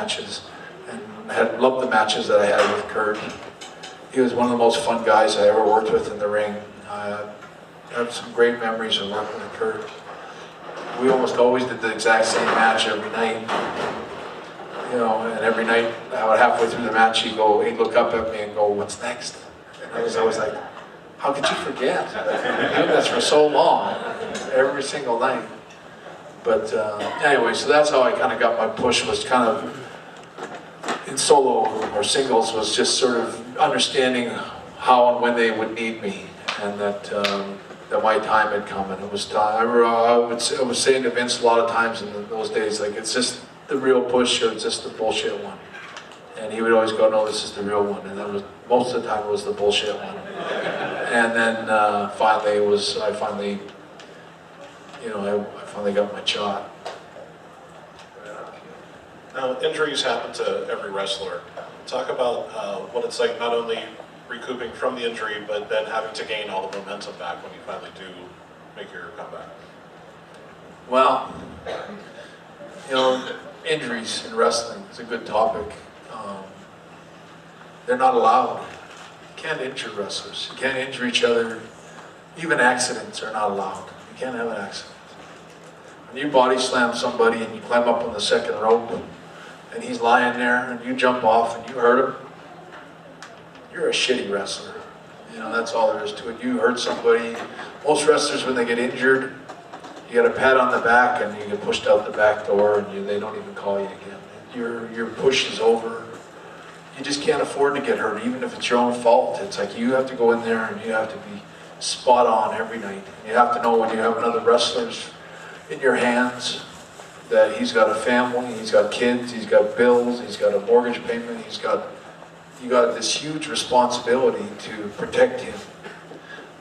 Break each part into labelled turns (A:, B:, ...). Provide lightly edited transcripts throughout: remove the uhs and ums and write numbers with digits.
A: matches, and had loved the matches that I had with Kurt. He was one of the most fun guys I ever worked with in the ring. I have some great memories of working with Kurt. We almost always did the exact same match every night. You know, and every night, halfway through the match, he'd look up at me and go, "What's next?" And I was always like, "How could you forget? I've been doing this for so long, every single night." But anyway, so that's how I kind of got my push, was kind of in solo or singles, was just sort of understanding how and when they would need me, and that my time had come, and it was time. I was saying to Vince a lot of times in those days, like, it's just the real push or it's just the bullshit one. And he would always go, "No, this is the real one." And that was, most of the time, it was the bullshit one. And then finally, I finally got my shot.
B: Now, injuries happen to every wrestler. Talk about what it's like, not only recouping from the injury, but then having to gain all the momentum back when you finally do make your comeback.
A: Well, you know, injuries in wrestling is a good topic. They're not allowed. You can't injure wrestlers. You can't injure each other. Even accidents are not allowed. You can't have an accident. When you body slam somebody and you climb up on the second rope and he's lying there and you jump off and you hurt him, you're a shitty wrestler. You know, that's all there is to it. You hurt somebody. Most wrestlers, when they get injured, you get a pat on the back and you get pushed out the back door, and they don't even call you again. Your push is over. You just can't afford to get hurt, even if it's your own fault. It's like you have to go in there and you have to be spot on every night. You have to know when you have another wrestler's in your hands that he's got a family, he's got kids, he's got bills, he's got a mortgage payment, you got this huge responsibility to protect him.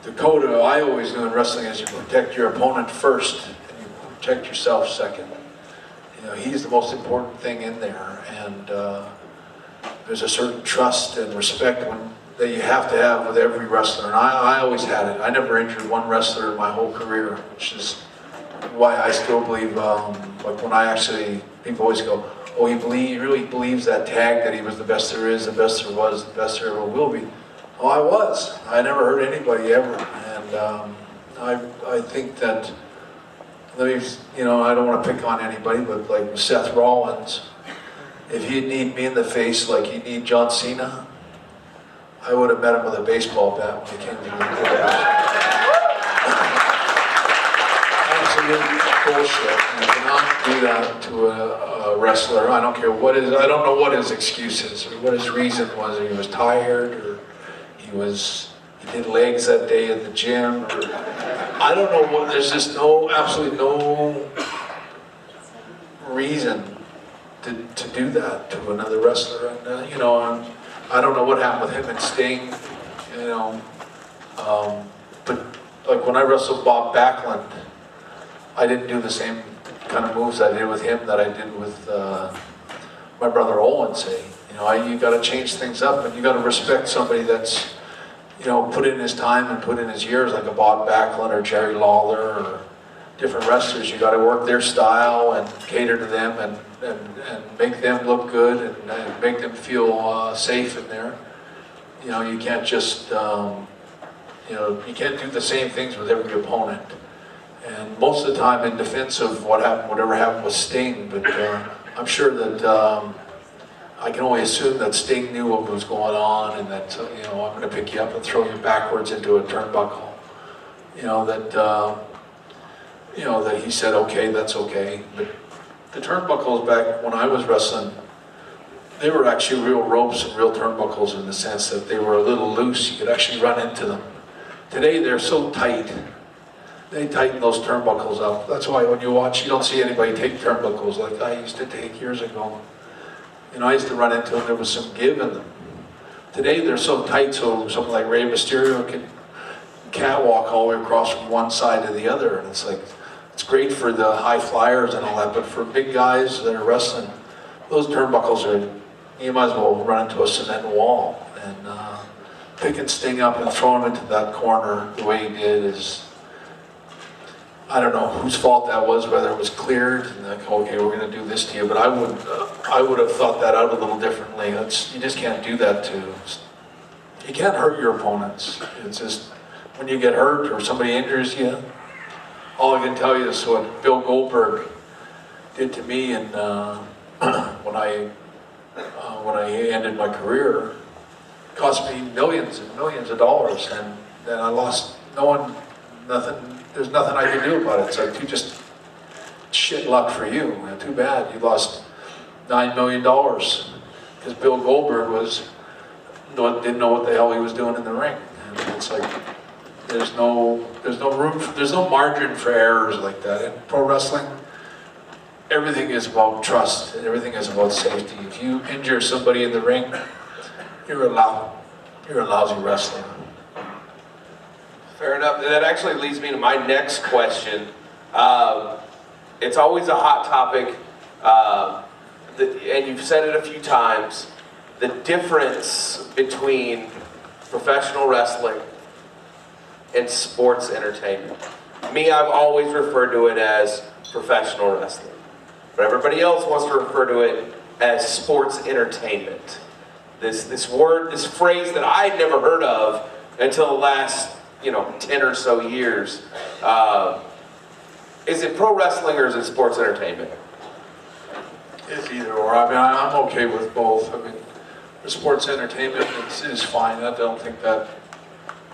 A: The code I always knew in wrestling is you protect your opponent first and you protect yourself second. You know, he's the most important thing in there, and there's a certain trust and respect that you have to have with every wrestler, and I always had it. I never injured one wrestler in my whole career, which is why I still believe, like when people always go, "Oh, he really believes that tag that he was the best there is, the best there was, the best there ever will be." Well, I was. I never hurt anybody ever, and I think that, you know, I don't want to pick on anybody, but like Seth Rollins, if he'd need me in the face like he'd need John Cena, I would have met him with a baseball bat when he came to the absolute bullshit. You cannot do that to a wrestler. I don't care what it is. I don't know what his excuse is or what his reason was. He was tired, or he did legs that day at the gym, or I don't know what. There's just absolutely no reason to do that to another wrestler. And you know, I don't know what happened with him and Sting. You know, but like when I wrestled Bob Backlund, I didn't do the same kind of moves I did with him that I did with my brother Owen, say. You know, you got to change things up, and you got to respect somebody that's, you know, put in his time and put in his years, like a Bob Backlund or Jerry Lawler or different wrestlers. You got to work their style and cater to them and make them look good and make them feel safe in there. You know, you can't just, you know, you can't do the same things with every opponent. And most of the time, in defense of whatever happened with Sting, but I'm sure that I can only assume that Sting knew what was going on, and that, you know, I'm going to pick you up and throw you backwards into a turnbuckle. You know, that he said, "Okay, that's okay." But the turnbuckles back when I was wrestling, they were actually real ropes and real turnbuckles, in the sense that they were a little loose. You could actually run into them. Today, they're so tight. They tighten those turnbuckles up. That's why when you watch, you don't see anybody take turnbuckles like I used to take years ago. You know, I used to run into them, there was some give in them. Today they're so tight, so something like Rey Mysterio can catwalk all the way across from one side to the other. And it's like, it's great for the high flyers and all that, but for big guys that are wrestling, those turnbuckles you might as well run into a cement wall. And picking Sting up and throwing him into that corner the way he did is, I don't know whose fault that was, whether it was cleared, and like, okay, we're going to do this to you, but I would have thought that out a little differently. You just can't do that you can't hurt your opponents. It's just, when you get hurt or somebody injures you, all I can tell you is what Bill Goldberg did to me, and when I ended my career, it cost me millions and millions of dollars, and then I lost nothing. There's nothing I can do about it. It's like, you just, shit luck for you. Too bad you lost $9 million because Bill Goldberg didn't know what the hell he was doing in the ring. And it's like, there's no margin for errors like that. In pro wrestling, everything is about trust and everything is about safety. If you injure somebody in the ring, you're a lousy wrestler.
C: Fair enough. That actually leads me to my next question. It's always a hot topic, and you've said it a few times, the difference between professional wrestling and sports entertainment. Me, I've always referred to it as professional wrestling, but everybody else wants to refer to it as sports entertainment. This phrase that I'd never heard of until the last 10 or so years. Is it pro wrestling or is it sports entertainment?
A: It's either or. I mean, I'm okay with both. I mean, the sports entertainment is fine. I don't think that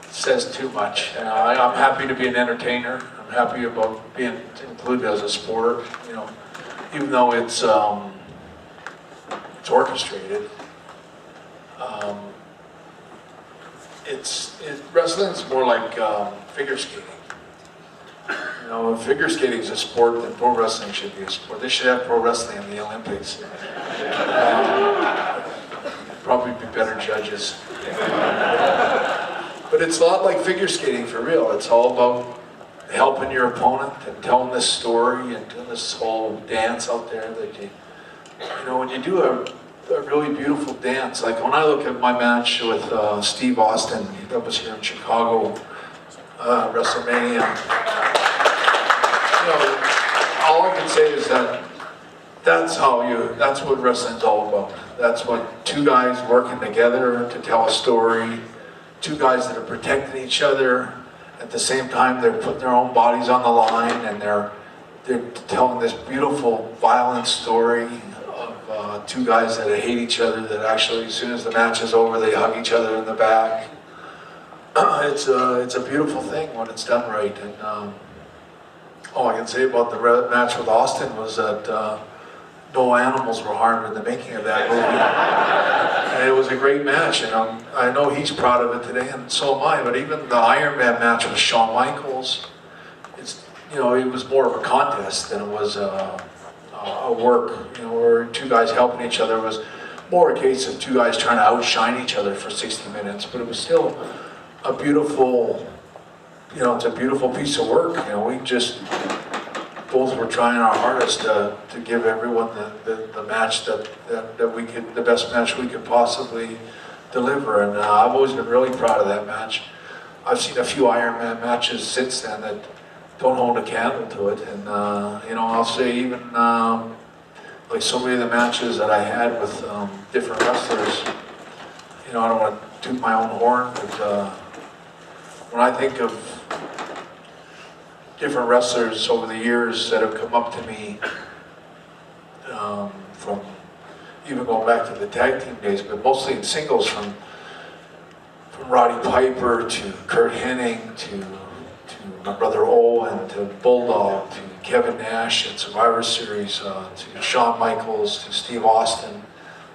A: says too much. I'm happy to be an entertainer. I'm happy about being included as a sport. Even though it's orchestrated. Wrestling's more like figure skating. Figure skating is a sport, then pro wrestling should be a sport. They should have pro wrestling in the Olympics. Probably be better judges. But it's a lot like figure skating for real. It's all about helping your opponent and telling this story and doing this whole dance out there that when you do a really beautiful dance. Like when I look at my match with Steve Austin, that was here in Chicago, WrestleMania. All I can say is that's what wrestling's all about. That's what two guys working together to tell a story, two guys that are protecting each other. At the same time, they're putting their own bodies on the line, and they're telling this beautiful, violent story. Two guys that hate each other that actually, as soon as the match is over, they hug each other in the back. It's a beautiful thing when it's done right. And all I can say about the match with Austin was that no animals were harmed in the making of that movie. And it was a great match, and I know he's proud of it today, and so am I. But even the Iron Man match with Shawn Michaels, it was more of a contest than it was a work, where two guys helping each other. It was more a case of two guys trying to outshine each other for 60 minutes, but it was still a beautiful, it's a beautiful piece of work. We just both were trying our hardest to give everyone the match that we could, the best match we could possibly deliver, and I've always been really proud of that match. I've seen a few Iron Man matches since then that don't hold a candle to it, and I'll say even like so many of the matches that I had with different wrestlers, I don't want to toot my own horn, but when I think of different wrestlers over the years that have come up to me, from even going back to the tag team days, but mostly in singles, from Roddy Piper to Kurt Hennig to my brother Owen, to Bulldog, to Kevin Nash at Survivor Series, to Shawn Michaels, to Steve Austin.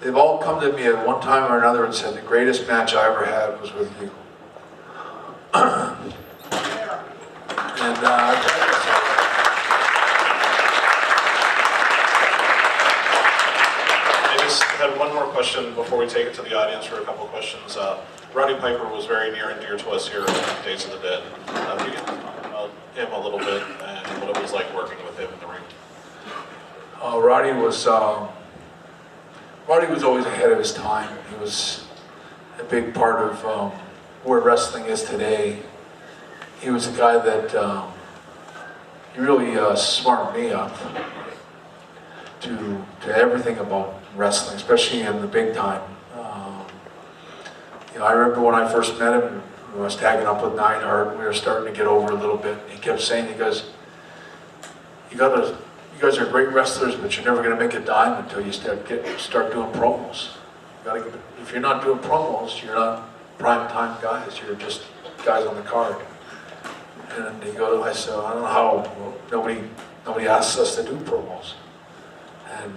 A: They've all come to me at one time or another and said, the greatest match I ever had was with you. And
B: I just had one more question before we take it to the audience for a couple of questions. Roddy Piper was very near and dear to us here in Days of the Dead. Can you talk about him a little bit and what it was like working with him in the ring?
A: Roddy was always ahead of his time. He was a big part of where wrestling is today. He was a guy that he really smartened me up to everything about wrestling, especially in the big time. I remember when I first met him, I was tagging up with Hart. We were starting to get over a little bit. He kept saying, he goes, you guys are great wrestlers, but you're never going to make a dime until you start doing promos. If you're not doing promos, you're not prime time guys. You're just guys on the card. And I said, I don't know how nobody asks us to do promos. And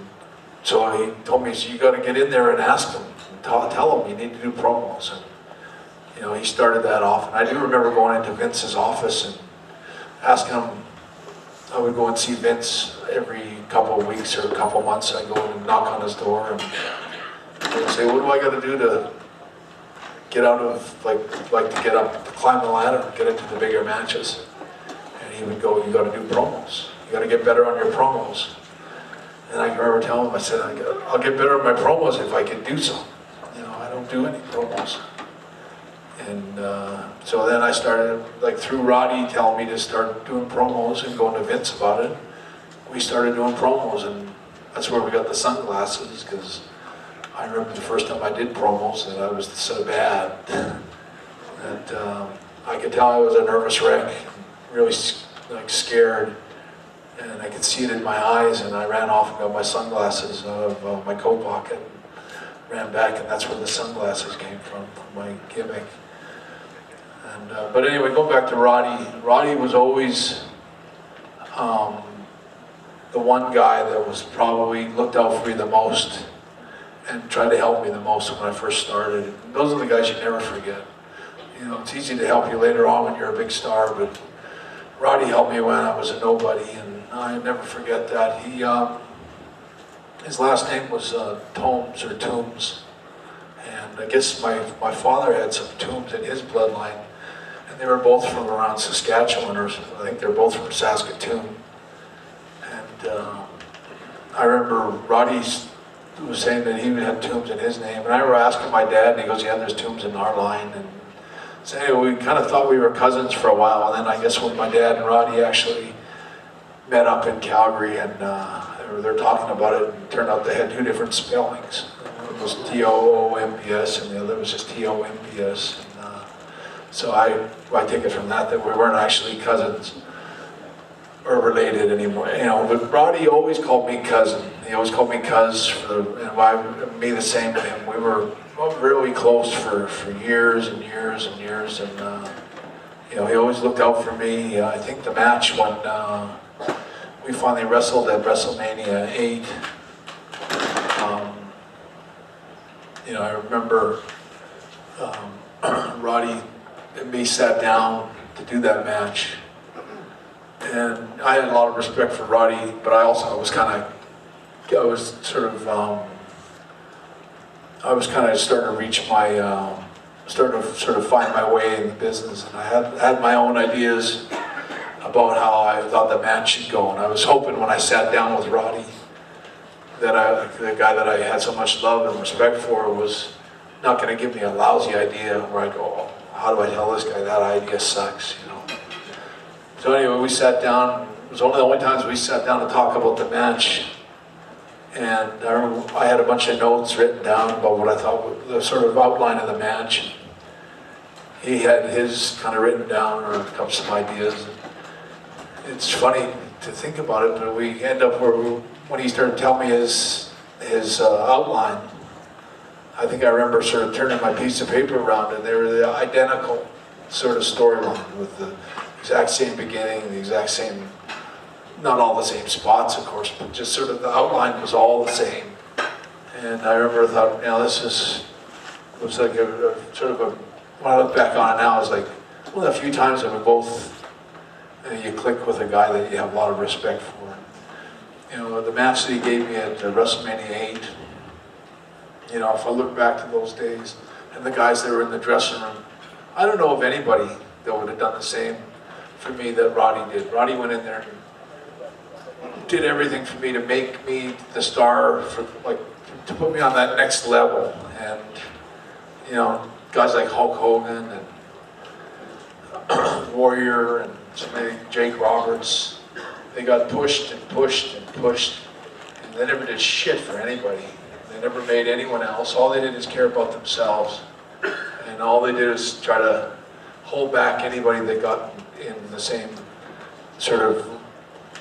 A: so he told me, so you got to get in there and ask them, and tell them you need to do promos. And he started that off. And I do remember going into Vince's office and asking him. I would go and see Vince every couple of weeks or a couple of months. I'd go and knock on his door and say, what do I got to do to get out of, like to get up, climb the ladder, and get into the bigger matches? And he would go, you got to do promos. You got to get better on your promos. And I remember telling him, I said, I'll get better at my promos if I can do so. I don't do any promos. And so then I started, through Roddy telling me to start doing promos and going to Vince about it, we started doing promos, and that's where we got the sunglasses, because I remember the first time I did promos that I was so bad that I could tell I was a nervous wreck, really scared, and I could see it in my eyes, and I ran off and got my sunglasses out of my coat pocket, ran back, and that's where the sunglasses came from my gimmick. And, but anyway, going back to Roddy. Roddy was always the one guy that was probably looked out for me the most and tried to help me the most when I first started. And those are the guys you never forget. It's easy to help you later on when you're a big star, but Roddy helped me when I was a nobody, and I never forget that. His last name was Toombs, and I guess my father had some Toombs in his bloodline. And they were both from around Saskatchewan, or I think they're both from Saskatoon. And I remember Roddy was saying that he had Toombs in his name. And I remember asking my dad, and he goes, yeah, there's Toombs in our line. And so anyway, we kind of thought we were cousins for a while. And then I guess when my dad and Roddy actually met up in Calgary, and they're talking about it, and it turned out they had two different spellings. One was Toombs, and the other was just Tombs. So I take it from that we weren't actually cousins or related anymore. But Roddy always called me cousin. He always called me cuz, and me the same with him. We were really close for years and years and years, and he always looked out for me. I think the match when we finally wrestled at WrestleMania 8, I remember Roddy and me sat down to do that match, and I had a lot of respect for Roddy, but I was starting to reach my, starting to sort of find my way in the business, and I had my own ideas about how I thought the match should go, and I was hoping when I sat down with Roddy that the guy that I had so much love and respect for was not going to give me a lousy idea where I go, how do I tell this guy that idea sucks, So anyway, we sat down. It was one of the only times we sat down to talk about the match. And I remember I had a bunch of notes written down about what I thought was the sort of outline of the match. He had his kind of written down, or some ideas. It's funny to think about it, but we end up when he started telling me his outline, I think I remember sort of turning my piece of paper around, and they were the identical sort of storyline with the exact same beginning, the exact same, not all the same spots, of course, but just sort of the outline was all the same. And I remember thought, this looks like when I look back on it now, it's like one of the few times that we both, you click with a guy that you have a lot of respect for. The match that he gave me at WrestleMania 8, if I look back to those days and the guys that were in the dressing room, I don't know of anybody that would have done the same for me that Roddy did. Roddy went in there and did everything for me to make me the star, to put me on that next level. And, guys like Hulk Hogan and Warrior and Jake Roberts, they got pushed and pushed and pushed, and they never did shit for anybody. They never made anyone else. All they did is care about themselves, and all they did is try to hold back anybody that got in the same sort of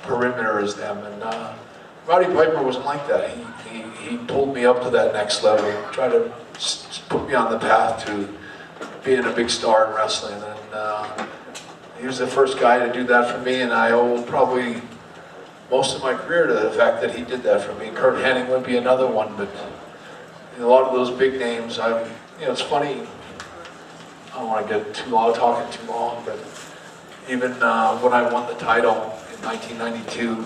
A: perimeter as them. And Roddy Piper wasn't like that. He pulled me up to that next level, tried to put me on the path to being a big star in wrestling. And he was the first guy to do that for me, and I owe probably most of my career to the fact that he did that for me. Kurt Hennig would be another one, but a lot of those big names, it's funny, I don't want to get too long, talking too long, but even when I won the title in 1992,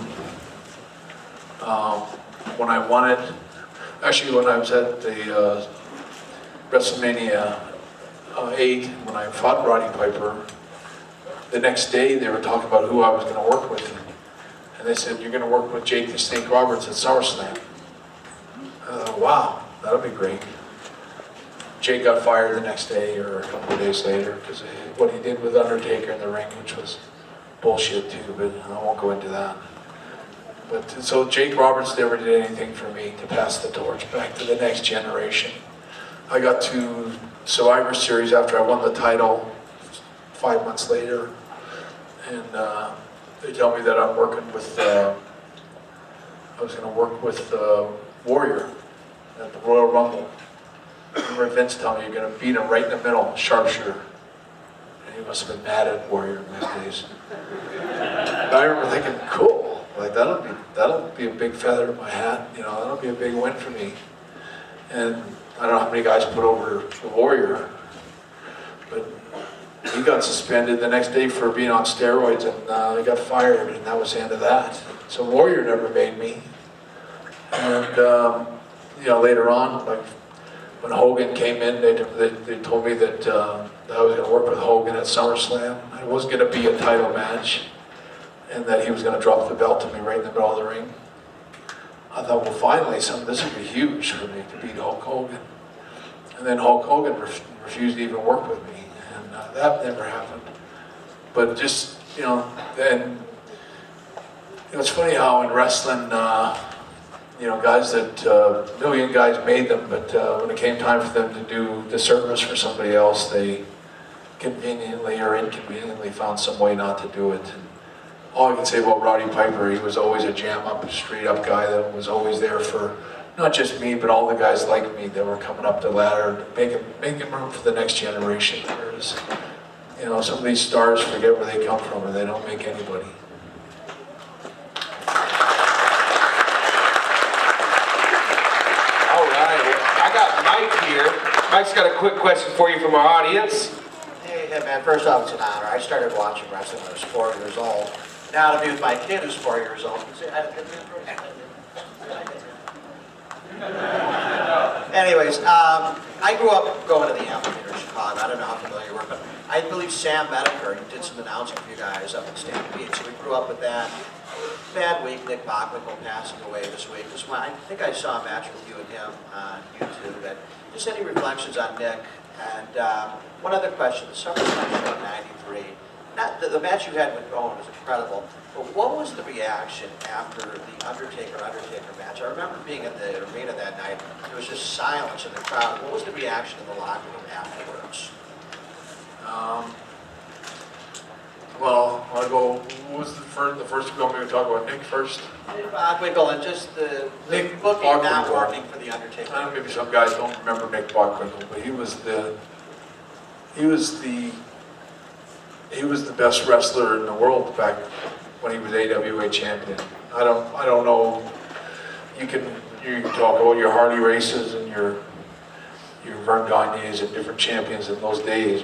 A: when I won it, actually when I was at the WrestleMania 8, when I fought Roddy Piper, the next day they were talking about who I was going to work with. And they said, you're going to work with Jake the Snake Roberts at SummerSlam. I thought, wow, that'll be great. Jake got fired the next day or a couple of days later because what he did with Undertaker in the ring, which was bullshit too, but I won't go into that. But so Jake Roberts never did anything for me to pass the torch back to the next generation. I got to Survivor Series after I won the title 5 months later, and they tell me that I'm working with, I was going to work with Warrior at the Royal Rumble. I remember Vince telling me you're going to beat him right in the middle, sharpshooter. And he must have been mad at Warrior in those days. But I remember thinking, cool, like that'll be a big feather in my hat, that'll be a big win for me. And I don't know how many guys put over the Warrior, but he got suspended the next day for being on steroids, and he got fired, and that was the end of that. So Warrior never made me. And later on, like when Hogan came in, they told me that I was going to work with Hogan at SummerSlam. It wasn't going to be a title match, and that he was going to drop the belt to me right in the middle of the ring. I thought, well, finally, this would be huge for me to beat Hulk Hogan. And then Hulk Hogan refused to even work with me. That never happened. But just, then, it's funny how in wrestling, guys that, a million guys made them, but when it came time for them to do the service for somebody else, they conveniently or inconveniently found some way not to do it. And all I can say about Roddy Piper, he was always a jam-up, straight-up guy that was always there for not just me, but all the guys like me that were coming up the ladder, making room for the next generation. Whereas, some of these stars forget where they come from, and they don't make anybody.
C: All right, I got Mike here. Mike's got a quick question for you from our audience.
D: Hey, man, first off, it's an honor. I started watching wrestling when I was 4 years old. Now to be with my kid who's 4 years old. Anyways, I grew up going to the amphitheater in Chicago. I don't know how familiar you were, but I believe Sam Bedecker did some announcing for you guys up in Stampede. So we grew up with that. Bad week, Nick Bockwinkel passing away this week. I think I saw a match with you and him on YouTube. And just any reflections on Nick? And one other question, the SummerSlam show in '93. The match you had with Owen was incredible, but what was the reaction after the Undertaker match? I remember being in the arena that night. There was just silence in the crowd. What was the reaction in the locker room afterwards?
A: Well, I'll go, what was the first you want me to talk about? Nick first?
D: Bockwinkel and just the
A: Nick
D: booking not
A: Bockwinkel.
D: working for the Undertaker.
A: I don't know, maybe some guys don't remember Nick Bockwinkel, but he was the best wrestler in the world back when he was AWA champion. I don't know. You can talk about your Hardy Races and your Vern Gagne's and different champions in those days.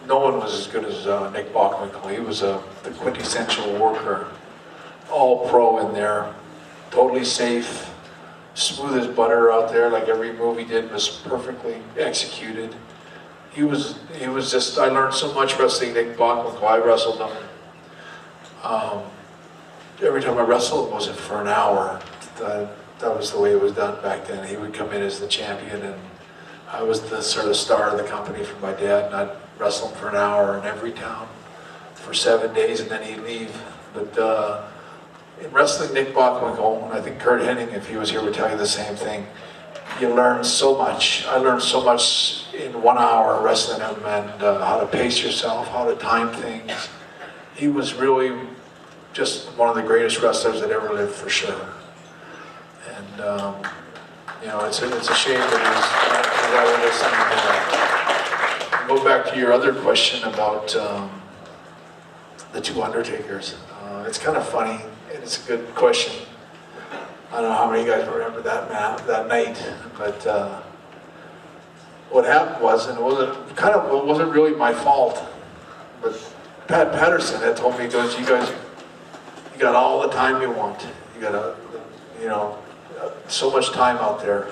A: No one was as good as Nick Bockwinkel. He was the quintessential worker, all pro in there, totally safe, smooth as butter out there. Like every move he did was perfectly executed. He was just, I learned so much wrestling Nick Bockwinkel. I wrestled him. Every time I wrestled him, was it for an hour? That was the way it was done back then. He would come in as the champion, and I was the sort of star of the company for my dad, and I'd wrestle him for an hour in every town for 7 days, and then he'd leave. But in wrestling, Nick Bockwinkel, and I think Kurt Hennig, if he was here, would tell you the same thing. You learn so much. I learned so much in 1 hour wrestling him, and how to pace yourself, how to time things. He was really just one of the greatest wrestlers that ever lived, for sure. And you know, it's a shame that he's go back to your other question about the two Undertakers. It's kind of funny, and it's a good question. I don't know how many of you guys remember that night, but what happened was, and it wasn't really my fault, but Pat Patterson had told me, he goes, you guys, you got all the time you want. You got so much time out there.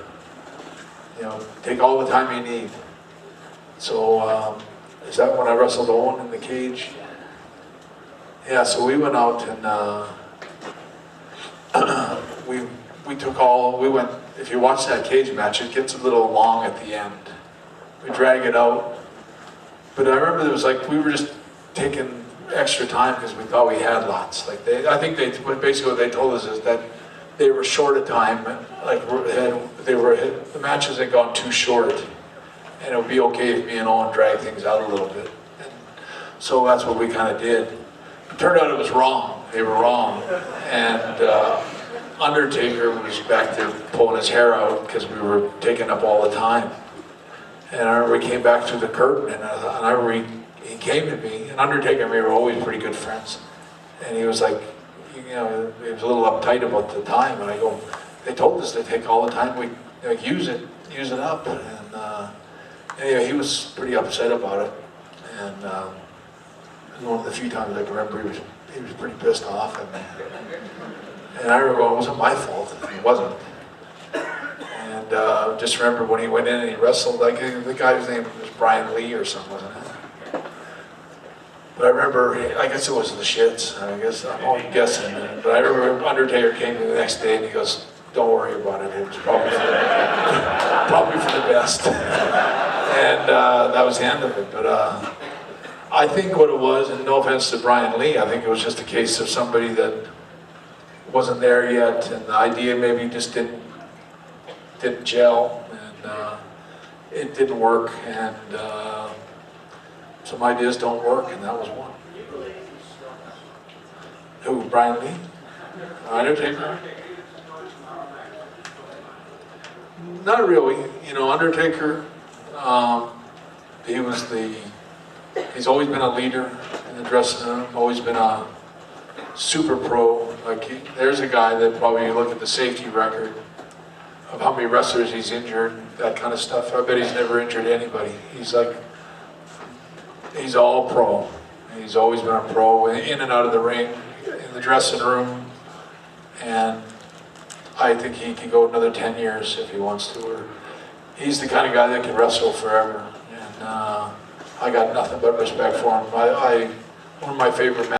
A: You know, take all the time you need. So, is that when I wrestled Owen in the cage? Yeah, so we went out and we went, if you watch that cage match, it gets a little long at the end. We drag it out. But I remember it was like, we were just taking extra time because we thought we had lots. Like I think basically what they told us is that they were short of time. Like the matches had gone too short, and it would be okay if me and Owen dragged things out a little bit. And so that's what we kind of did. It turned out it was wrong. They were wrong, and Undertaker was back there pulling his hair out because we were taking up all the time. And I remember he came back through the curtain, and I remember he came to me, and Undertaker and me were always pretty good friends. And he was like, you know, he was a little uptight about the time, and I go, they told us to take all the time, we use it up. And anyway, he was pretty upset about it. And one of the few times I can remember he was pretty pissed off at me. And I remember going, it wasn't my fault. It wasn't. And just remember when he went in and he wrestled, like the guy's name was Brian Lee or something, wasn't it? But I remember, I guess it was the shits. I guess I'm only guessing. But I remember Undertaker came to the next day and he goes, "Don't worry about it. It was probably for the best." And that was the end of it. But I think what it was, and no offense to Brian Lee, I think it was just a case of somebody that wasn't there yet, and the idea maybe just didn't gel, and it didn't work, and some ideas don't work, and that was one. Who, Brian Lee? Undertaker? Not really. You know, Undertaker, he's always been a leader in the dressing room, always been a super pro. Like, there's a guy that probably, you look at the safety record of how many wrestlers he's injured, that kind of stuff. I bet he's never injured anybody. He's all pro. He's always been a pro, in and out of the ring, in the dressing room, and I think he could go another 10 years if he wants to. Or he's the kind of guy that can wrestle forever, and I got nothing but respect for him. One of my favorite